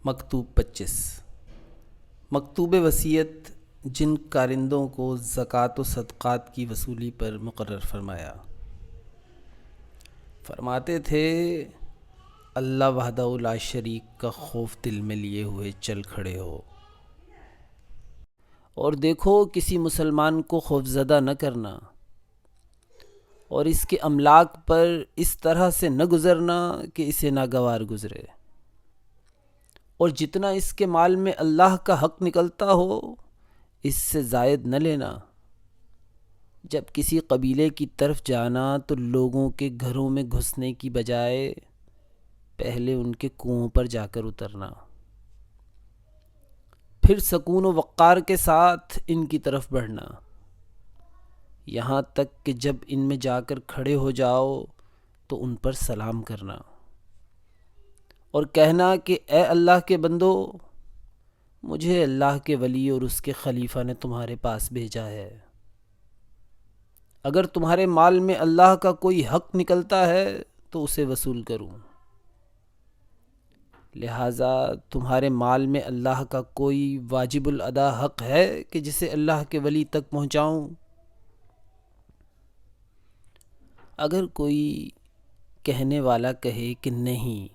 مکتوب 25 مکتوب وصیت جن کارندوں کو زکوٰۃ و صدقات کی وصولی پر مقرر فرمایا، فرماتے تھے اللہ وحدہ لا شریک کا خوف دل میں لیے ہوئے چل کھڑے ہو، اور دیکھو کسی مسلمان کو خوفزدہ نہ کرنا، اور اس کے املاک پر اس طرح سے نہ گزرنا کہ اسے ناگوار گزرے، اور جتنا اس کے مال میں اللہ کا حق نکلتا ہو اس سے زائد نہ لینا۔ جب کسی قبیلے کی طرف جانا تو لوگوں کے گھروں میں گھسنے کی بجائے پہلے ان کے کنووں پر جا کر اترنا، پھر سکون و وقار کے ساتھ ان کی طرف بڑھنا، یہاں تک کہ جب ان میں جا کر کھڑے ہو جاؤ تو ان پر سلام کرنا اور کہنا کہ اے اللہ کے بندو، مجھے اللہ کے ولی اور اس کے خلیفہ نے تمہارے پاس بھیجا ہے۔ اگر تمہارے مال میں اللہ کا کوئی حق نکلتا ہے تو اسے وصول کروں، لہٰذا تمہارے مال میں اللہ کا کوئی واجب الادا حق ہے کہ جسے اللہ کے ولی تک پہنچاؤں؟ اگر کوئی کہنے والا کہے کہ نہیں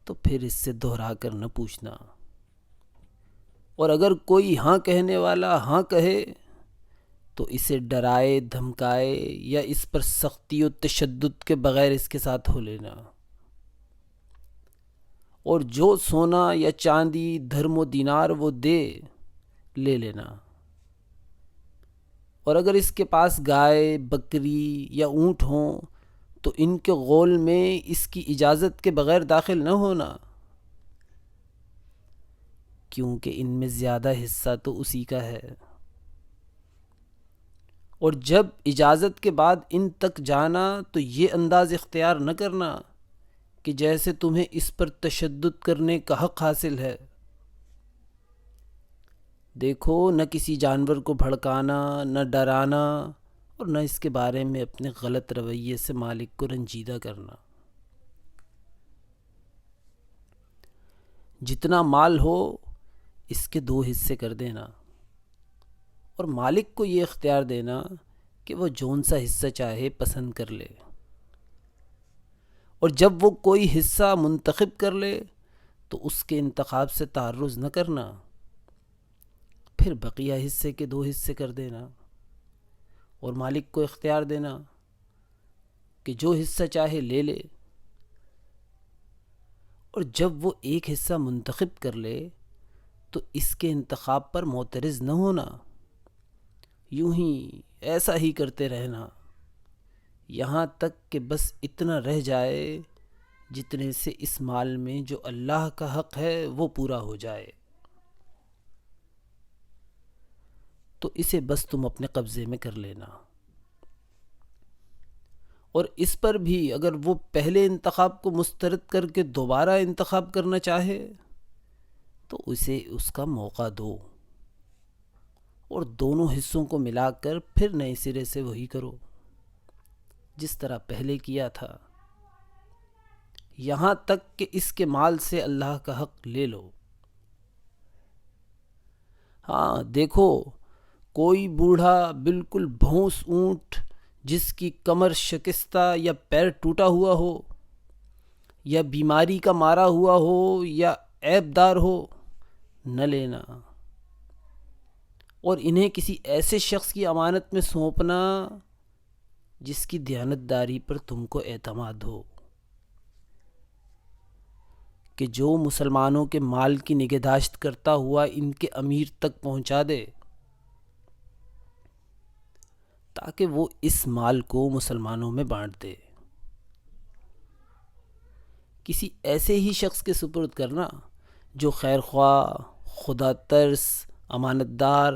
تو پھر اس سے دہرا کر نہ پوچھنا، اور اگر کوئی ہاں کہنے والا ہاں کہے تو اسے ڈرائے دھمکائے یا اس پر سختی و تشدد کے بغیر اس کے ساتھ ہو لینا، اور جو سونا یا چاندی درہم و دینار وہ دے لے لینا، اور اگر اس کے پاس گائے بکری یا اونٹ ہوں تو ان کے غول میں اس کی اجازت کے بغیر داخل نہ ہونا، کیونکہ ان میں زیادہ حصہ تو اسی کا ہے، اور جب اجازت کے بعد ان تک جانا تو یہ انداز اختیار نہ کرنا کہ جیسے تمہیں اس پر تشدد کرنے کا حق حاصل ہے۔ دیکھو، نہ کسی جانور کو بھڑکانا، نہ ڈرانا، اور نہ اس کے بارے میں اپنے غلط رویے سے مالک کو رنجیدہ کرنا۔ جتنا مال ہو اس کے 2 حصے کر دینا، اور مالک کو یہ اختیار دینا کہ وہ جون سا حصہ چاہے پسند کر لے، اور جب وہ کوئی حصہ منتخب کر لے تو اس کے انتخاب سے تعرض نہ کرنا، پھر بقیہ حصے کے 2 حصے کر دینا، اور مالک کو اختیار دینا کہ جو حصہ چاہے لے لے، اور جب وہ ایک حصہ منتخب کر لے تو اس کے انتخاب پر معترض نہ ہونا، یوں ہی ایسا ہی کرتے رہنا یہاں تک کہ بس اتنا رہ جائے جتنے سے اس مال میں جو اللہ کا حق ہے وہ پورا ہو جائے، تو اسے بس تم اپنے قبضے میں کر لینا، اور اس پر بھی اگر وہ پہلے انتخاب کو مسترد کر کے دوبارہ انتخاب کرنا چاہے تو اسے اس کا موقع دو، اور دونوں حصوں کو ملا کر پھر نئے سرے سے وہی کرو جس طرح پہلے کیا تھا، یہاں تک کہ اس کے مال سے اللہ کا حق لے لو۔ ہاں دیکھو، کوئی بوڑھا بالکل بھونس اونٹ جس کی کمر شکستہ یا پیر ٹوٹا ہوا ہو یا بیماری کا مارا ہوا ہو یا عیب دار ہو نہ لینا، اور انہیں کسی ایسے شخص کی امانت میں سونپنا جس کی دیانتداری پر تم کو اعتماد ہو، کہ جو مسلمانوں کے مال کی نگہداشت کرتا ہوا ان کے امیر تک پہنچا دے، تاکہ وہ اس مال کو مسلمانوں میں بانٹ دے۔ کسی ایسے ہی شخص کے سپرد کرنا جو خیر خواہ، خدا ترس، امانت دار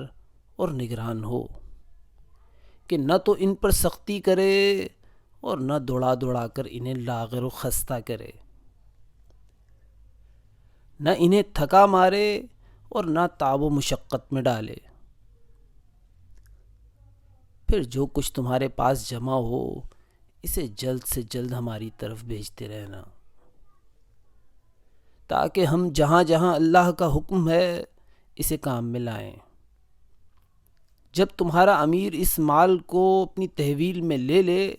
اور نگران ہو، کہ نہ تو ان پر سختی کرے اور نہ دوڑا دوڑا کر انہیں لاغر و خستہ کرے، نہ انہیں تھکا مارے اور نہ تعب و مشقت میں ڈالے۔ پھر جو کچھ تمہارے پاس جمع ہو اسے جلد سے جلد ہماری طرف بھیجتے رہنا، تاکہ ہم جہاں جہاں اللہ کا حکم ہے اسے کام میں لائیں۔ جب تمہارا امیر اس مال کو اپنی تحویل میں لے لے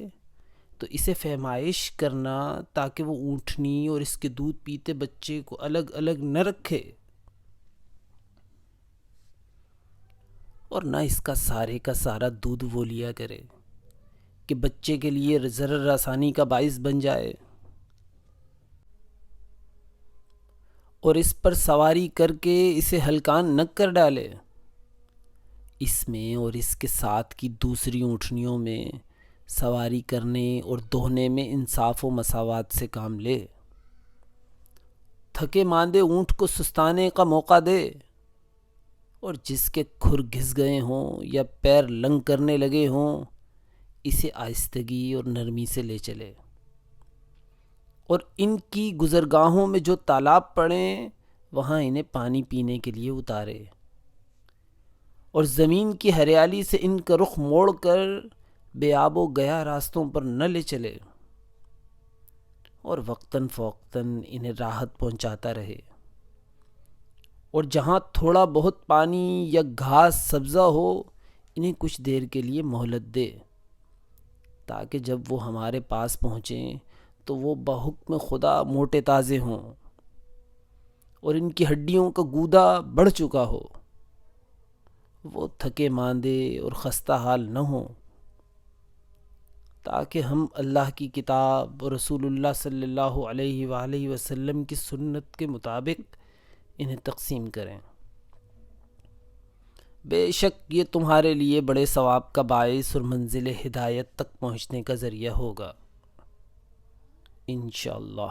تو اسے فہمائش کرنا تاکہ وہ اونٹنی اور اس کے دودھ پیتے بچے کو الگ الگ نہ رکھے، اور نہ اس کا سارا دودھ وہ لیا کرے کہ بچے کے لیے ضرر رسانی کا باعث بن جائے، اور اس پر سواری کر کے اسے ہلکان نہ کر ڈالے۔ اس میں اور اس کے ساتھ کی دوسری اونٹنیوں میں سواری کرنے اور دوہنے میں انصاف و مساوات سے کام لے۔ تھکے ماندے اونٹ کو سستانے کا موقع دے، اور جس کے کھر گھس گئے ہوں یا پیر لنگ کرنے لگے ہوں اسے آہستگی اور نرمی سے لے چلے، اور ان کی گزرگاہوں میں جو تالاب پڑیں وہاں انہیں پانی پینے کے لیے اتارے، اور زمین کی ہریالی سے ان کا رخ موڑ کر بے آب و گیا راستوں پر نہ لے چلے، اور وقتاً فوقتاً انہیں راحت پہنچاتا رہے، اور جہاں تھوڑا بہت پانی یا گھاس سبزہ ہو انہیں کچھ دیر کے لیے مہلت دے، تاکہ جب وہ ہمارے پاس پہنچیں تو وہ بحکم خدا موٹے تازے ہوں اور ان کی ہڈیوں کا گودا بڑھ چکا ہو، وہ تھکے ماندے اور خستہ حال نہ ہوں، تاکہ ہم اللہ کی کتاب اور رسول اللہ صلی اللہ علیہ وآلہ وسلم کی سنت کے مطابق انہیں تقسیم کریں۔ بے شک یہ تمہارے لیے بڑے ثواب کا باعث اور منزل ہدایت تک پہنچنے کا ذریعہ ہوگا، انشاءاللہ۔